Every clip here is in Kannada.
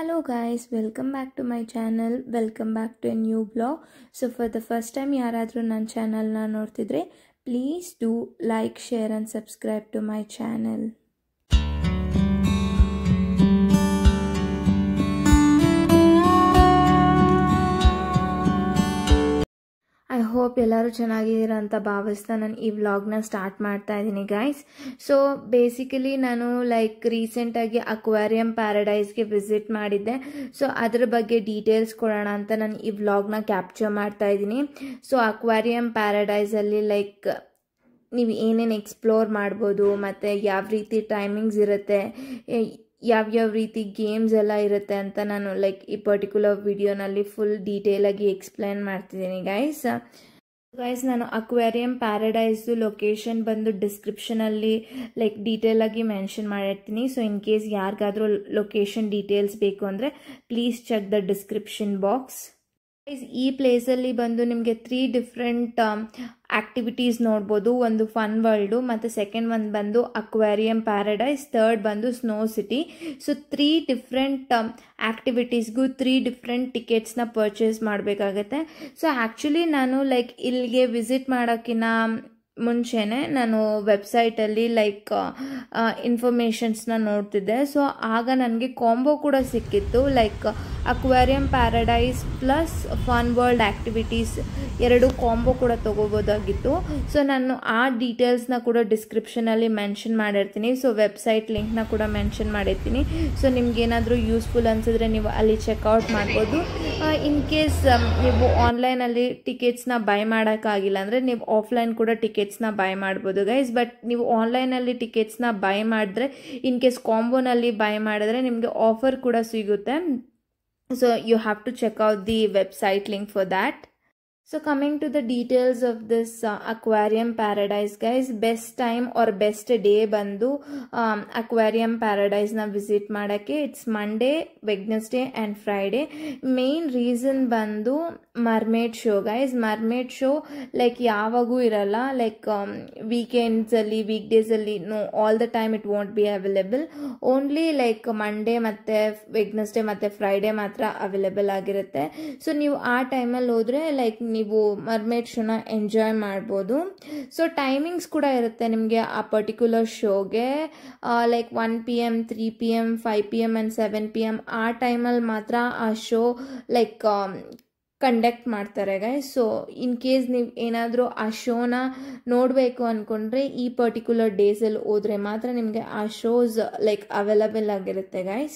Hello guys, welcome back to my channel. Welcome back to a new vlog. So for the first time yaradru nan channel na ನೋಡ್ತಿದ್ರೆ please do like, share and subscribe to my channel. I hope ಎಲ್ಲರೂ ಚೆನ್ನಾಗಿದ್ದೀರಾ ಅಂತ ಭಾವಿಸ್ತಾ ನಾನು ಈ ವ್ಲಾಗ್ನ ಸ್ಟಾರ್ಟ್ ಮಾಡ್ತಾ ಇದ್ದೀನಿ ಗೈಸ್. ಸೊ ಬೇಸಿಕಲಿ ನಾನು ರೀಸೆಂಟ್ ಆಗಿ ಅಕ್ವೇರಿಯಂ ಪ್ಯಾರಡೈಸ್ಗೆ ವಿಸಿಟ್ ಮಾಡಿದ್ದೆ. ಸೊ ಅದ್ರ ಬಗ್ಗೆ ಡೀಟೇಲ್ಸ್ ಕೊಡೋಣ ಅಂತ ನಾನು ಈ ವ್ಲಾಗ್ನ ಕ್ಯಾಪ್ಚರ್ ಮಾಡ್ತಾ ಇದ್ದೀನಿ. ಸೊ ಅಕ್ವೇರಿಯಂ ಪ್ಯಾರಡೈಸಲ್ಲಿ ನೀವು ಏನೇನು ಎಕ್ಸ್ಪ್ಲೋರ್ ಮಾಡ್ಬೋದು ಮತ್ತು ಯಾವ ರೀತಿ ಟೈಮಿಂಗ್ಸ್ ಇರುತ್ತೆ, ಯಾವ್ಯಾವ ರೀತಿ ಗೇಮ್ಸ್ ಎಲ್ಲ ಇರುತ್ತೆ ಅಂತ ನಾನು ಈ ಪರ್ಟಿಕ್ಯುಲರ್ ವಿಡಿಯೋನಲ್ಲಿ ಫುಲ್ ಡೀಟೇಲಾಗಿ ಎಕ್ಸ್ಪ್ಲೇನ್ ಮಾಡ್ತಿದ್ದೀನಿ ಗೈಸ್. ನಾನು ಅಕ್ವೇರಿಯಂ ಪ್ಯಾರಡೈಸ್ದು ಲೊಕೇಶನ್ ಬಂದು ಡಿಸ್ಕ್ರಿಪ್ಷನಲ್ಲಿ ಡೀಟೇಲಾಗಿ ಮೆನ್ಷನ್ ಮಾಡಿರ್ತೀನಿ. ಸೊ ಇನ್ ಕೇಸ್ ಯಾರಿಗಾದ್ರೂ ಲೊಕೇಶನ್ ಡೀಟೇಲ್ಸ್ ಬೇಕು ಅಂದರೆ please check the description box. ಈ ಪ್ಲೇಸಲ್ಲಿ ಬಂದು ನಿಮಗೆ 3 ಡಿಫ್ರೆಂಟ್ ಆಕ್ಟಿವಿಟೀಸ್ ನೋಡ್ಬೋದು. ಒಂದು ಫನ್ ವರ್ಲ್ಡು, ಮತ್ತು ಸೆಕೆಂಡ್ ಒಂದು ಬಂದು ಅಕ್ವೇರಿಯಂ ಪ್ಯಾರಡೈಸ್, ಥರ್ಡ್ ಬಂದು ಸ್ನೋ ಸಿಟಿ. ಸೊ 3 ಡಿಫ್ರೆಂಟ್ ಆಕ್ಟಿವಿಟೀಸ್ಗೂ 3 ಡಿಫ್ರೆಂಟ್ ಟಿಕೆಟ್ಸ್ನ ಪರ್ಚೇಸ್ ಮಾಡಬೇಕಾಗತ್ತೆ. ಸೊ ಆ್ಯಕ್ಚುಲಿ ನಾನು ಇಲ್ಲಿಗೆ ವಿಸಿಟ್ ಮಾಡೋಕ್ಕಿಂತ ಮುಂಚೆನೆ ನಾನು ವೆಬ್ಸೈಟಲ್ಲಿ ಇನ್ಫಾರ್ಮೇಷನ್ಸ್ನ ನೋಡ್ತಿದ್ದೆ. ಸೊ ಆಗ ನನಗೆ ಕಾಂಬೋ ಕೂಡ ಸಿಕ್ಕಿತ್ತು, aquarium paradise plus fun world activities 2 combo ಕೂಡ ತೊಗೋಬೋದಾಗಿತ್ತು. ಸೊ ನಾನು ಆ ಡೀಟೇಲ್ಸ್ನ ಕೂಡ ಡಿಸ್ಕ್ರಿಪ್ಷನಲ್ಲಿ ಮೆನ್ಷನ್ ಮಾಡಿರ್ತೀನಿ. ಸೊ ವೆಬ್ಸೈಟ್ ಲಿಂಕ್ನ ಕೂಡ ಮೆನ್ಷನ್ ಮಾಡಿರ್ತೀನಿ. ಸೊ ನಿಮ್ಗೇನಾದರೂ ಯೂಸ್ಫುಲ್ ಅನಿಸಿದ್ರೆ ನೀವು ಅಲ್ಲಿ ಚೆಕ್ಔಟ್ ಮಾಡ್ಬೋದು. ಇನ್ ಕೇಸ್ ನೀವು ಆನ್ಲೈನಲ್ಲಿ ಟಿಕೆಟ್ಸ್ನ ಬೈ ಮಾಡೋಕ್ಕಾಗಿಲ್ಲ ಅಂದರೆ ನೀವು ಆಫ್ಲೈನ್ ಕೂಡ ಟಿಕೆಟ್ಸ್ನ ಬೈ ಮಾಡ್ಬೋದು ಗೈಸ್. ಬಟ್ ನೀವು ಆನ್ಲೈನಲ್ಲಿ ಟಿಕೆಟ್ಸ್ನ ಬೈ ಮಾಡಿದ್ರೆ, ಇನ್ ಕೇಸ್ ಕಾಂಬೋನಲ್ಲಿ ಬೈ ಮಾಡಿದ್ರೆ ನಿಮಗೆ ಆಫರ್ ಕೂಡ ಸಿಗುತ್ತೆ. So you have to check out the website link for that. So coming to the details of this aquarium paradise guys, best time or best day bandu aquarium paradise na visit madake it's Monday, Wednesday and Friday. Main reason bandu mermaid show guys. Mermaid show yavagu iralla, weekends alli, weekdays alli, no, all the time it won't be available. Only Monday matte Wednesday matte Friday matra available ಆಗಿರುತ್ತೆ. ಸೊ ನೀವು ಆ ಟೈಮಲ್ಲಿ ಹೋದ್ರೆ ನೀವು ಮರ್ಮೇಡ್ ಶೋನ ಎಂಜಾಯ್ ಮಾಡ್ಬೋದು. ಸೊ ಟೈಮಿಂಗ್ಸ್ ಕೂಡ ಇರುತ್ತೆ ನಿಮಗೆ ಆ ಪರ್ಟಿಕ್ಯುಲರ್ ಶೋಗೆ. 1 PM, 3 PM, 5 PM and 7 PM ಆ ಟೈಮಲ್ಲಿ ಮಾತ್ರ ಆ ಶೋ ಕಂಡಕ್ಟ್ ಮಾಡ್ತಾರೆ ಗೈಸ್. ಸೊ ಇನ್ ಕೇಸ್ ನೀವು ಏನಾದರೂ ಆ ಶೋನ ನೋಡಬೇಕು ಅಂದ್ಕೊಂಡ್ರೆ ಈ ಪರ್ಟಿಕ್ಯುಲರ್ ಡೇಸಲ್ಲಿ ಹೋದ್ರೆ ಮಾತ್ರ ನಿಮಗೆ ಆ ಶೋಸ್ ಅವೈಲಬಲ್ ಆಗಿರುತ್ತೆ ಗೈಸ್.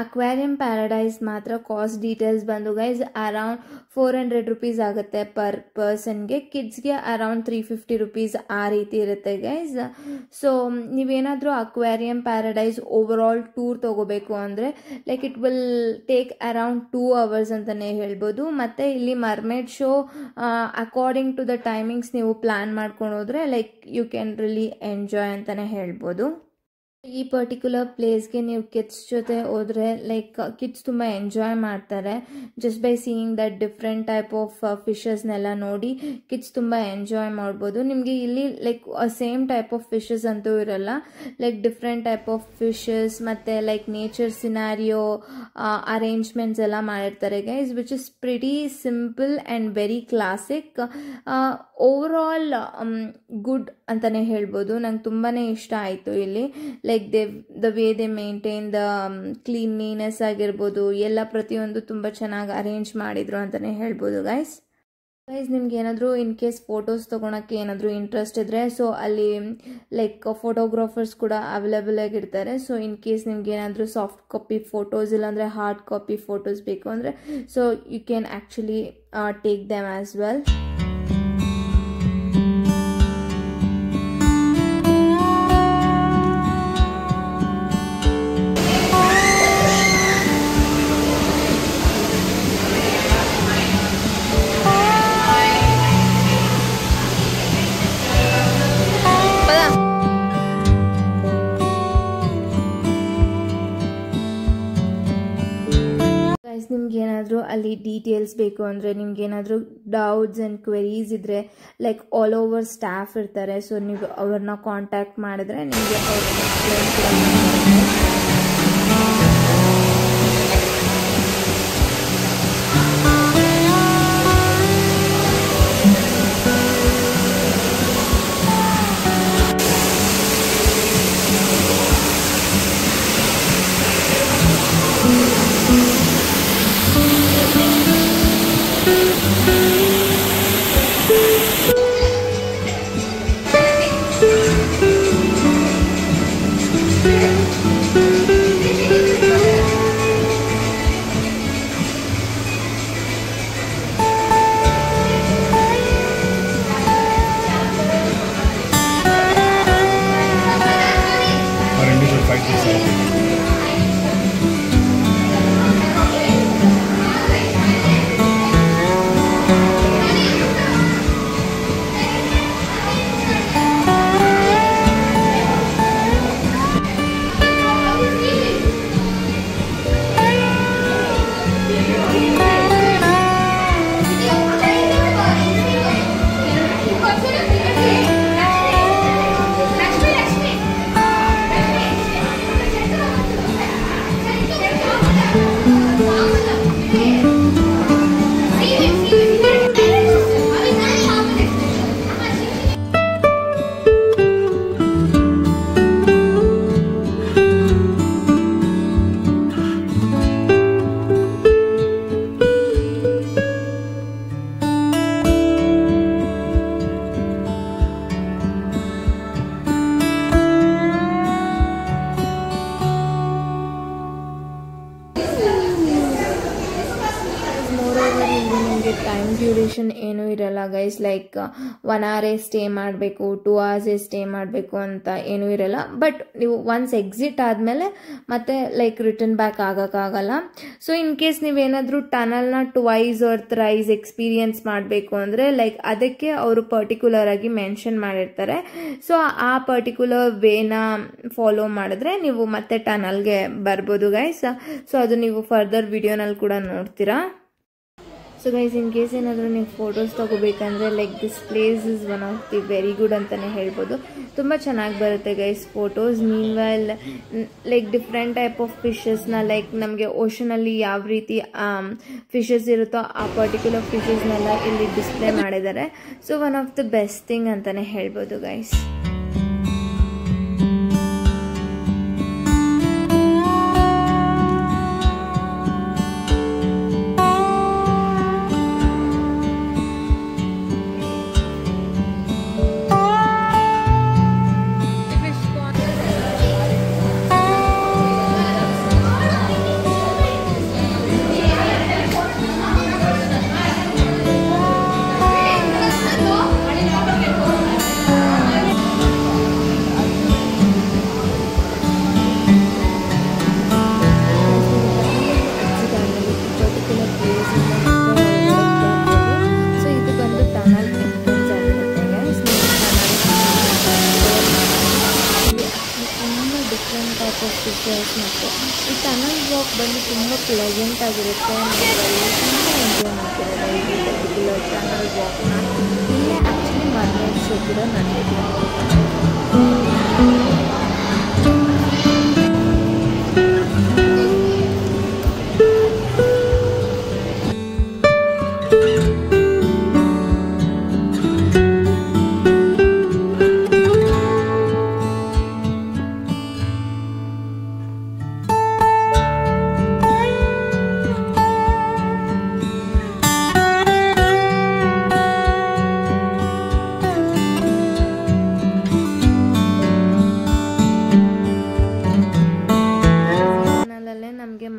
ಅಕ್ವೇರಿಯಂ ಪ್ಯಾರಡೈಸ್ ಮಾತ್ರ ಕಾಸ್ಟ್ ಡೀಟೇಲ್ಸ್ ಬಂದು ಗೈಸ್ ಅರೌಂಡ್ 400 rupees ಆಗುತ್ತೆ ಪರ್ ಪರ್ಸನ್ಗೆ. ಕಿಡ್ಸ್ಗೆ ಅರೌಂಡ್ 350 rupees ಆ ರೀತಿ ಇರುತ್ತೆ ಗೈಸ್. ಸೊ ನೀವೇನಾದರೂ Aquarium Paradise over all tour ತಗೋಬೇಕು ಅಂದರೆ it will take around 2 hours ಅಂತಲೇ ಹೇಳ್ಬೋದು. ಮತ್ತು ಇಲ್ಲಿ mermaid show according to the timings ನೀವು ಪ್ಲಾನ್ ಮಾಡ್ಕೊಂಡು ಹೋದ್ರೆ ಯು ಕ್ಯಾನ್ ರಿಲಿ ಎಂಜಾಯ್ ಅಂತಾನೆ ಹೇಳ್ಬೋದು. ಈ ಪರ್ಟಿಕ್ಯುಲರ್ ಪ್ಲೇಸ್ಗೆ ನೀವು ಕಿಡ್ಸ್ ಜೊತೆ ಹೋದ್ರೆ ಕಿಡ್ಸ್ ತುಂಬ ಎಂಜಾಯ್ ಮಾಡ್ತಾರೆ. Just by seeing that different type of ಫಿಶಸ್ನೆಲ್ಲ ನೋಡಿ ಕಿಡ್ಸ್ ತುಂಬ ಎಂಜಾಯ್ ಮಾಡ್ಬೋದು. ನಿಮಗೆ ಇಲ್ಲಿ ಸೇಮ್ ಟೈಪ್ ಆಫ್ ಫಿಶಸ್ ಅಂತೂ ಇರಲ್ಲ, ಡಿಫ್ರೆಂಟ್ ಟೈಪ್ ಆಫ್ ಫಿಶಸ್ ಮತ್ತು ನೇಚರ್ ಸಿನಾರಿಯೋ ಅರೇಂಜ್ಮೆಂಟ್ಸ್ ಎಲ್ಲ ಮಾಡಿರ್ತಾರೆ guys, which is pretty simple and very classic. Over all good ಅಂತಲೇ ಹೇಳ್ಬೋದು. ನಂಗೆ ತುಂಬಾ ಇಷ್ಟ ಆಯಿತು ಇಲ್ಲಿ. the way they maintain the cleanliness ಆಗಿರ್ಬೋದು, ಎಲ್ಲ ಪ್ರತಿಯೊಂದು ತುಂಬ ಚೆನ್ನಾಗಿ ಅರೇಂಜ್ ಮಾಡಿದ್ರು ಅಂತಲೇ ಹೇಳ್ಬೋದು ಗೈಸ್. ನಿಮ್ಗೆ ಏನಾದರೂ ಇನ್ ಕೇಸ್ ಫೋಟೋಸ್ ತೊಗೊಳಕ್ಕೆ ಏನಾದರೂ ಇಂಟ್ರೆಸ್ಟ್ ಇದ್ದರೆ ಸೊ ಅಲ್ಲಿ ಫೋಟೋಗ್ರಾಫರ್ಸ್ ಕೂಡ ಅವೈಲೇಬಲ್ ಆಗಿರ್ತಾರೆ. ಸೊ ಇನ್ ಕೇಸ್ ನಿಮ್ಗೆ ಏನಾದರೂ ಸಾಫ್ಟ್ ಕಾಪಿ ಫೋಟೋಸ್ ಇಲ್ಲಾಂದರೆ ಹಾರ್ಡ್ ಕಾಪಿ ಫೋಟೋಸ್ ಬೇಕು ಅಂದರೆ so you can actually take them as well. ನಿಮ್ಗೆ ಏನಾದರೂ ಅಲ್ಲಿ ಡೀಟೇಲ್ಸ್ ಬೇಕು ಅಂದರೆ ನಿಮ್ಗೆ ಏನಾದರೂ ಡೌಟ್ಸ್ ಆ್ಯಂಡ್ ಕ್ವೆರೀಸ್ ಇದ್ದರೆ ಆಲ್ ಓವರ್ ಸ್ಟಾಫ್ ಇರ್ತಾರೆ. ಸೊ ನೀವು ಅವ್ರನ್ನ ಕಾಂಟ್ಯಾಕ್ಟ್ ಮಾಡಿದ್ರೆ ನಿಮಗೆ ಅವ್ರನ್ನ ಎಕ್ಸ್ಪ್ಲೇನ್ ಕೂಡ ಮಾಡ್ತಾರೆ. ನಿಮಗೆ ಟೈಮ್ ಡ್ಯೂರೇಷನ್ ಏನೂ ಇರಲ್ಲ ಗೈಸ್. ಲೈಕ್ 1 hour ಸ್ಟೇ ಮಾಡಬೇಕು, 2 hours ಸ್ಟೇ ಮಾಡಬೇಕು ಅಂತ ಏನೂ ಇರಲ್ಲ. ಬಟ್ ನೀವು ಒನ್ಸ್ ಎಕ್ಸಿಟ್ ಆದಮೇಲೆ ಮತ್ತೆ ಲೈಕ್ ರಿಟರ್ನ್ ಬ್ಯಾಕ್ ಆಗೋಕ್ಕಾಗಲ್ಲ. ಸೊ ಇನ್ ಕೇಸ್ ನೀವೇನಾದರೂ ಟನಲ್ನ ಟ್ವೈಸ್ ಆರ್ ಥ್ರೈಸ್ ಎಕ್ಸ್ಪೀರಿಯನ್ಸ್ ಮಾಡಬೇಕು ಅಂದರೆ ಲೈಕ್ ಅದಕ್ಕೆ ಅವರು ಪರ್ಟಿಕ್ಯುಲರ್ ಆಗಿ ಮೆನ್ಷನ್ ಮಾಡಿರ್ತಾರೆ. ಸೊ ಆ ಪರ್ಟಿಕ್ಯುಲರ್ ವೇನ ಫಾಲೋ ಮಾಡಿದ್ರೆ ನೀವು ಮತ್ತೆ ಟನಲ್ಗೆ ಬರ್ಬೋದು ಗೈಸ್. ಸೊ ಅದು ನೀವು ಫರ್ದರ್ ವಿಡಿಯೋನಲ್ಲಿ ಕೂಡ ನೋಡ್ತೀರಾ. ಸೊ ಗೈಸ್, ಇನ್ ಕೇಸ್ ಏನಾದರೂ ನೀವು ಫೋಟೋಸ್ ತೊಗೋಬೇಕಂದ್ರೆ like this place is one of the very good ಅಂತಲೇ ಹೇಳ್ಬೋದು. ತುಂಬ ಚೆನ್ನಾಗಿ ಬರುತ್ತೆ guys photos. Meanwhile like different type of ಫಿಶಸ್ನ ಲೈಕ್ ನಮಗೆ ಓಷನಲ್ಲಿ ಯಾವ ರೀತಿ ಫಿಶಸ್ ಇರುತ್ತೋ ಆ ಪರ್ಟಿಕ್ಯುಲರ್ ಫಿಶಸ್ನೆಲ್ಲ ಇಲ್ಲಿ ಡಿಸ್ಪ್ಲೇ ಮಾಡಿದ್ದಾರೆ. So one of the best thing ಅಂತಲೇ ಹೇಳ್ಬೋದು ಗೈಸ್. ಮತ್ತು ಈ ಟನಲ್ ವಾಕ್ ಬಂದು ತುಂಬ ಪ್ಲೆಸೆಂಟ್ ಆಗಿರುತ್ತೆ. ತುಂಬ ಎಂಜಾಯ್ ಮಾಡ್ತಿರೋದು ಈ ಪರ್ಟಿಕ್ಯುಲರ್ ಟನಲ್ ವಾಕ್ನ. ಇಲ್ಲೇ ಆ್ಯಕ್ಚುಲಿ ಮರ್ಮೇಡ್ ಶೋ ಕೂಡ ನಡೆದಿದೆ.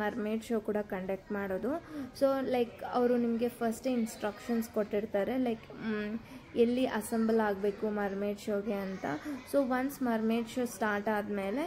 ಮರ್ಮೇಡ್ ಶೋ ಕೂಡ ಕಂಡಕ್ಟ್ ಮಾಡೋದು. ಸೊ ಲೈಕ್ ಅವರು ನಿಮಗೆ ಫಸ್ಟ್ ಇನ್ಸ್ಟ್ರಕ್ಷನ್ಸ್ ಕೊಟ್ಟಿರ್ತಾರೆ ಲೈಕ್ ಎಲ್ಲಿ ಅಸೆಂಬಲ್ ಆಗಬೇಕು ಮರ್ಮೇಡ್ ಶೋಗೆ ಅಂತ. ಸೊ ಒನ್ಸ್ ಮರ್ಮೇಡ್ ಶೋ ಸ್ಟಾರ್ಟ್ ಆದಮೇಲೆ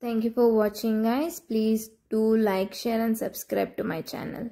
Thank you for watching guys. Please do like, share and subscribe to my channel.